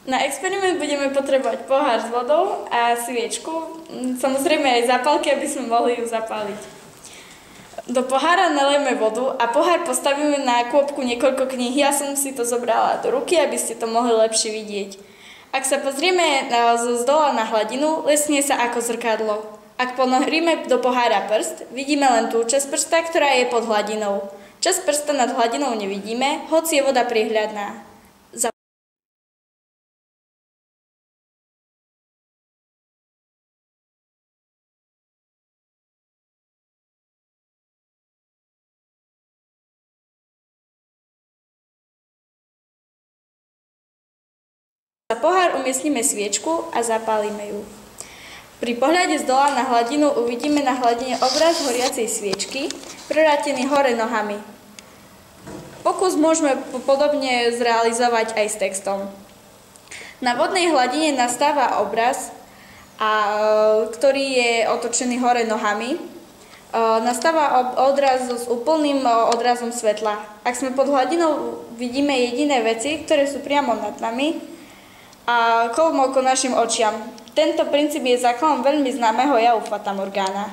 Na experiment budeme potrebovať pohár s vodou a sviečku, samozrejme aj zápalky, aby sme mohli ju zapáliť. Do pohára nalejeme vodu a pohár postavíme na kôpku niekoľko kníh. Ja som si to zobrala do ruky, aby ste to mohli lepšie vidieť. Ak sa pozrieme z dola na hladinu, lesnie sa ako zrkadlo. Ak ponoríme do pohára prst, vidíme len tú časť prsta, ktorá je pod hladinou. Časť prsta nad hladinou nevidíme, hoci je voda priehľadná. Za pohár umiestnime sviečku a zapálime ju. Pri pohľade z dola na hladinu uvidíme na hladine obraz horiacej sviečky, prerátený hore nohami. Pokus môžeme podobne zrealizovať aj s textom. Na vodnej hladine nastáva obraz, ktorý je otočený hore nohami. Nastáva odraz s úplným odrazom svetla. Ak sme pod hladinou, vidíme jediné veci, ktoré sú priamo nad nami, a kolmo oko našim očiam. Tento princíp je základom veľmi známeho javu Fata Morgana.